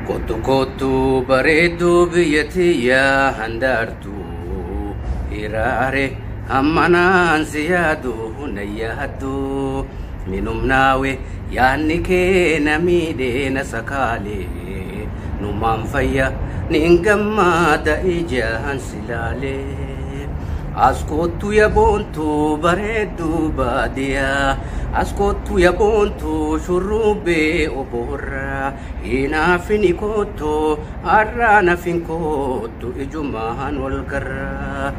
Kottu kottu bareedduu biyyatiyyaa handaartu hiraare hammanaan si yaadu na yaaddu minumnaawe yaanni kee na miidhee na sakaalee numaan fayya nin gammaada ijaan si laalee. Askottu ya bontu bareedduu baadiyaa askottu ya bontu shurrubbee oborraa hinaafini kottu har'aa nafin kottu ijumaan wal garraa.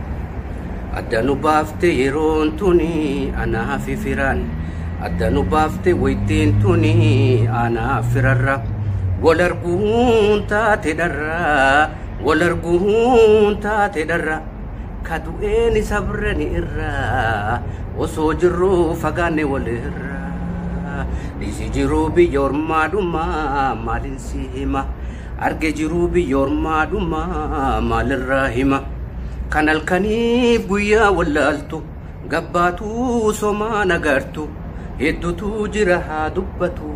Adda nu baafte yeroon tuni anaaf firaan adda nu baafte waytiin tuni anaaf firarra wal arguun taate dharraa wal arguun taate dharraa. Kadu'een sabrani irraa osoo jirru fagaanne walirraa dhiisi jiru biyya ormaadhumaa maalin si hima arge jiru biyya ormaadhumaa maalirraa hima kan halkanii guyyaa wallaaltu gabbaatu somaa nagartu hedduutu jira haa dubbatu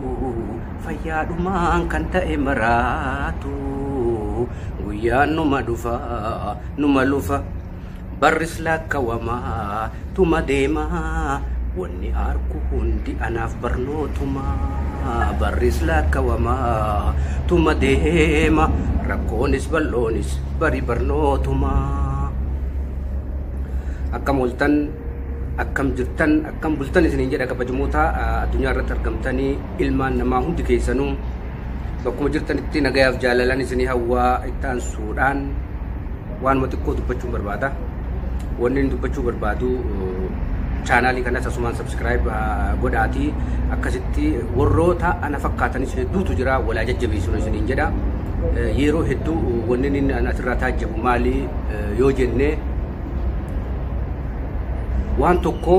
fayyaadhumaan kan ta'e maraatu guyyaan numa dhufa numa lufa. Barris lakkawamaa tuma deemaa wanni arku hundi anaaf barnootumaa. Barris lakkawamaa tuma deema rakkoonis bal'oonis bari barnootumaa. Akkam ooltan akkam jirtan akkam bultan isiniin jedha kabajamoota addunyaa irratti argamtanii ilmaan namaa hundi keessanuu bakkuma jirtanitti nagayaaf jaalalaan isinii hawwaa itti aansuudhaan waan xiqqoo dubbachuun barbaada. Wanni dubbachuu barbaadu chaanaalii kanas asumaan subscribe godhaati akkasitti warroota ana fakkaatanis hedduutu jira walaa jajjabeessuun isiniin jedha. Yeroo hedduu wanni inni asirraa taajjabu maali yoo jenne waan tokko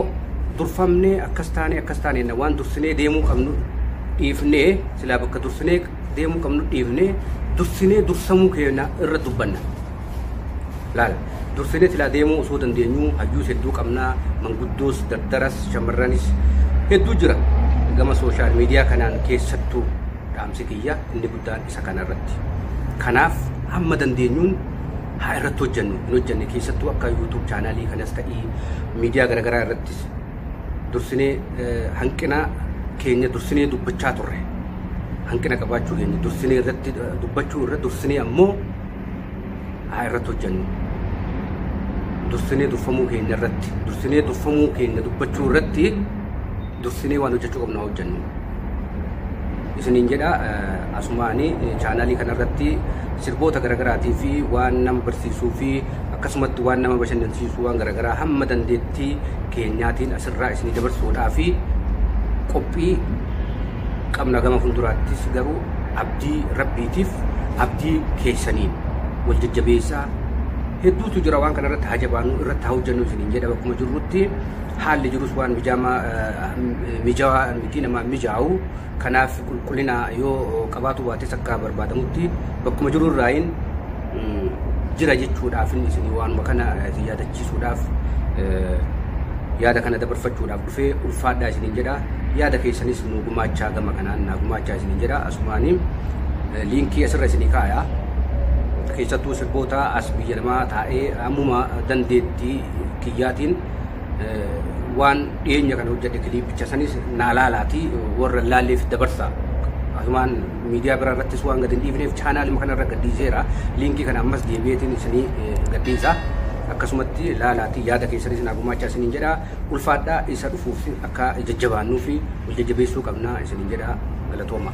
durfamnee akkas taane waan dursinee deemuu qabnu dhiifnee silaa bakka dursinee deemuu qabnu dhiifnee dursinee dursamuu keenya irra dubbanna. Laal dursinee silaa deemuu osoo dandeenyu hayyuus hedduu qabnaa manguddoos dardaras shamarranis hedduu jira gama sooshaal miidiyaa kanaan keessattuu dhaamsi kiyya inni guddaan isa kanarratti. Kanaaf hamma dandeenyuun haa irratti hojjennu hin hojjenne keessattuu akka yuutuub chaanaalii kanas ta'ii miidiyaa garaagaraa irrattis dursinee hanqina keenya dursinee dubbachaa turre hanqina qabaachuu keenya dursinee irratti dubbachuu irra dursinee ammoo haa irratti hojjennu. Dursinee durfamuu keenya irratti dursinee durfamuu keenya dubbachuu irratti dursinee waan hojjechuu qabnu hojjennu. Isiniin jedha asumaanii chaanaalii kanarratti sirboota garaagaraatii fi waan nama barsiisuu fi akkasumatti waan nama bashannansiisuu waan garaagaraa hamma dandeettii keenyaatiin asirraa isinii dabarsuudhaa fi qophii qabna gama fuulduraattis garuu abdii rabbiitiif abdii keessaniin wal jajjabeessaa hedduutu jira waan kanarratti haa jabaannu irratti haa hojjennu isiniin jedha bakkuma jirrutti haalli jirus waan mijaawaa miti namaa mijaa'u kanaaf qulqullina yoo qabaatu baates akka barbaadamutti bakkuma jiru irraayin jira jechuudhaaf isinii waanuma kana yaadachiisuudhaaf yaada kana dabarfachuudhaaf dhufee ulfaadhaa isiniin jedha. Yaada keessanis nu gumaachaa gama kanaan naa gumaachaa isiniin jedha. Asumaanii liinkii asirra isinii kaayaa. Keessattuu sirboota as biyya namaa taa'ee ammuma dandeettii kiyyaatiin waan dhiyeenya kana hojjedhe kiliipicha sanis naa laalaatii warra laalleef dabarsa. Asumaan miidiyaa biraa irrattis waan gadi hin dhiifneef chaanaalima kanarra gadhiiseera. Liinkii kana ammas deebi'eetiin isinii gadhiisa. Akkasumatti laalaatii yaada keessanis naa gumaachaa isiniin jedha. Ulfaadhaa isa dhufuuf akka jajjabaannuu fi wal jajjabeessuu qabnaa isiniin jedha. Galatooma.